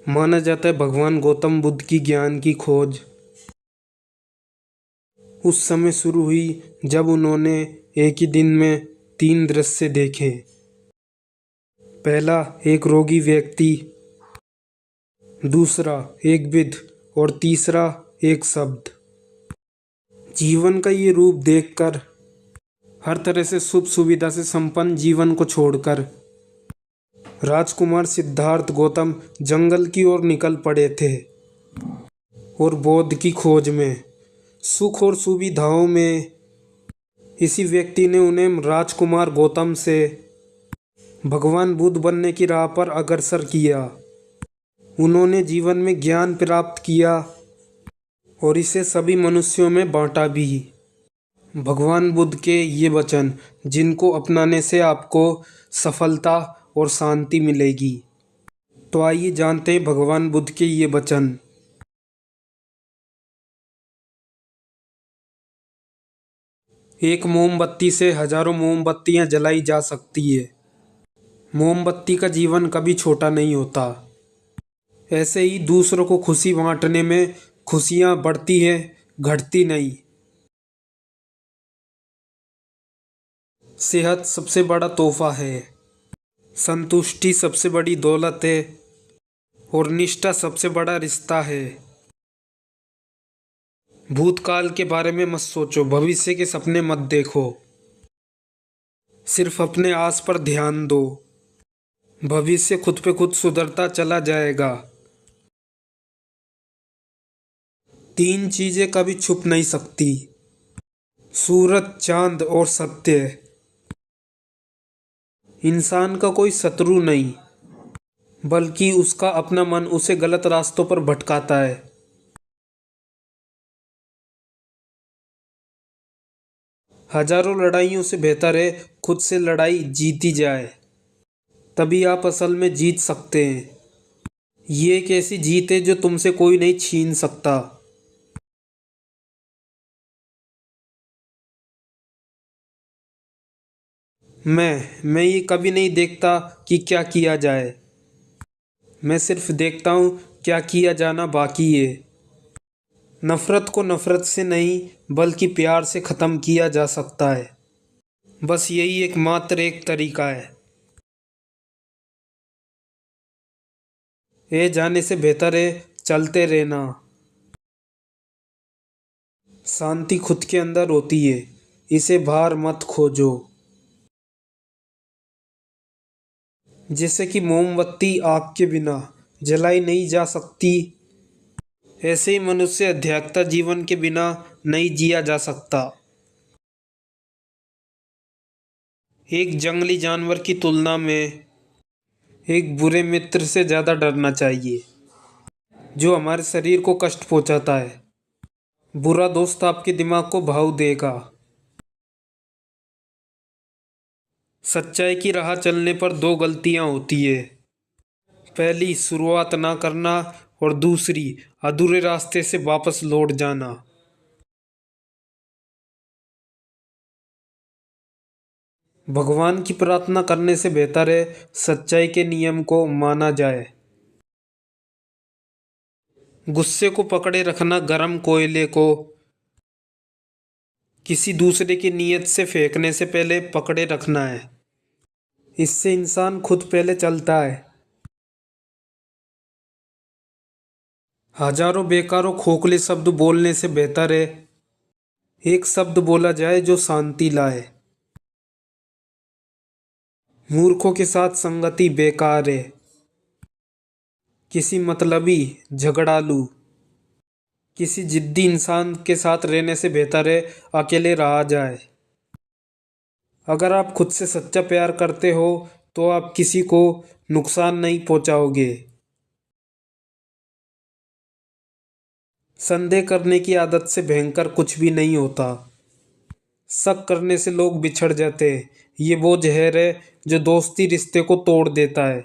माना जाता है भगवान गौतम बुद्ध की ज्ञान की खोज उस समय शुरू हुई जब उन्होंने एक ही दिन में तीन दृश्य देखे। पहला, एक रोगी व्यक्ति, दूसरा एक विध और तीसरा एक शब्द। जीवन का ये रूप देखकर, हर तरह से सुख सुविधा से संपन्न जीवन को छोड़कर राजकुमार सिद्धार्थ गौतम जंगल की ओर निकल पड़े थे और बोध की खोज में, सुख और सुविधाओं में। इसी व्यक्ति ने उन्हें राजकुमार गौतम से भगवान बुद्ध बनने की राह पर अग्रसर किया। उन्होंने जीवन में ज्ञान प्राप्त किया और इसे सभी मनुष्यों में बांटा भी। भगवान बुद्ध के ये वचन जिनको अपनाने से आपको सफलता और शांति मिलेगी। तो आइए जानते हैं भगवान बुद्ध के ये वचन। एक मोमबत्ती से हजारों मोमबत्तियां जलाई जा सकती है। मोमबत्ती का जीवन कभी छोटा नहीं होता। ऐसे ही दूसरों को खुशी बांटने में खुशियां बढ़ती है, घटती नहीं। सेहत सबसे बड़ा तोहफा है, संतुष्टि सबसे बड़ी दौलत है और निष्ठा सबसे बड़ा रिश्ता है। भूतकाल के बारे में मत सोचो, भविष्य के सपने मत देखो, सिर्फ अपने आस पर ध्यान दो। भविष्य खुद पे खुद सुधरता चला जाएगा। तीन चीजें कभी छुप नहीं सकती, सूरज, चांद और सत्य। इंसान का कोई शत्रु नहीं, बल्कि उसका अपना मन उसे गलत रास्तों पर भटकाता है। हजारों लड़ाइयों से बेहतर है खुद से लड़ाई जीती जाए, तभी आप असल में जीत सकते हैं। ये एक ऐसी जीत है जो तुमसे कोई नहीं छीन सकता। मैं ये कभी नहीं देखता कि क्या किया जाए, मैं सिर्फ देखता हूँ क्या किया जाना बाकी है। नफरत को नफरत से नहीं बल्कि प्यार से ख़त्म किया जा सकता है। बस यही एकमात्र एक तरीका है। ये जाने से बेहतर है चलते रहना। शांति खुद के अंदर होती है, इसे बाहर मत खोजो। जैसे कि मोमबत्ती आग के बिना जलाई नहीं जा सकती, ऐसे ही मनुष्य अध्यात्म जीवन के बिना नहीं जिया जा सकता। एक जंगली जानवर की तुलना में एक बुरे मित्र से ज़्यादा डरना चाहिए, जो हमारे शरीर को कष्ट पहुंचाता है। बुरा दोस्त आपके दिमाग को भाव देगा। सच्चाई की राह चलने पर दो गलतियां होती है, पहली शुरुआत ना करना और दूसरी अधूरे रास्ते से वापस लौट जाना। भगवान की प्रार्थना करने से बेहतर है सच्चाई के नियम को माना जाए। गुस्से को पकड़े रखना गर्म कोयले को किसी दूसरे की नीयत से फेंकने से पहले पकड़े रखना है। इससे इंसान खुद पहले चलता है। हजारों बेकारों खोखले शब्द बोलने से बेहतर है एक शब्द बोला जाए जो शांति लाए। मूर्खों के साथ संगति बेकार है, किसी मतलबी, झगड़ालू, किसी जिद्दी इंसान के साथ रहने से बेहतर है अकेले रहा जाए। अगर आप खुद से सच्चा प्यार करते हो तो आप किसी को नुकसान नहीं पहुंचाओगे। संदेह करने की आदत से भयंकर कुछ भी नहीं होता। शक करने से लोग बिछड़ जाते हैं। ये वो जहर है जो दोस्ती रिश्ते को तोड़ देता है।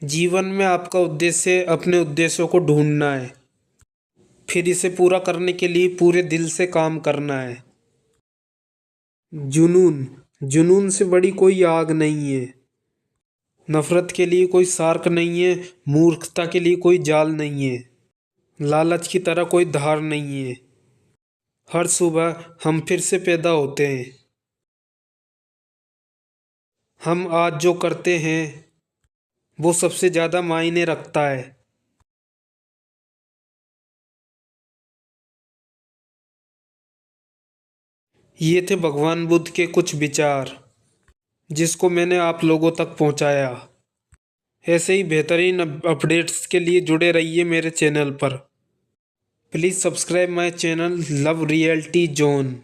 जीवन में आपका उद्देश्य अपने उद्देश्यों को ढूंढना है, फिर इसे पूरा करने के लिए पूरे दिल से काम करना है। जुनून जुनून से बड़ी कोई आग नहीं है। नफरत के लिए कोई सार्क नहीं है, मूर्खता के लिए कोई जाल नहीं है, लालच की तरह कोई धार नहीं है। हर सुबह हम फिर से पैदा होते हैं। हम आज जो करते हैं वो सबसे ज्यादा मायने रखता है। ये थे भगवान बुद्ध के कुछ विचार, जिसको मैंने आप लोगों तक पहुंचाया। ऐसे ही बेहतरीन अपडेट्स के लिए जुड़े रहिए मेरे चैनल पर। Please subscribe my channel love reality zone.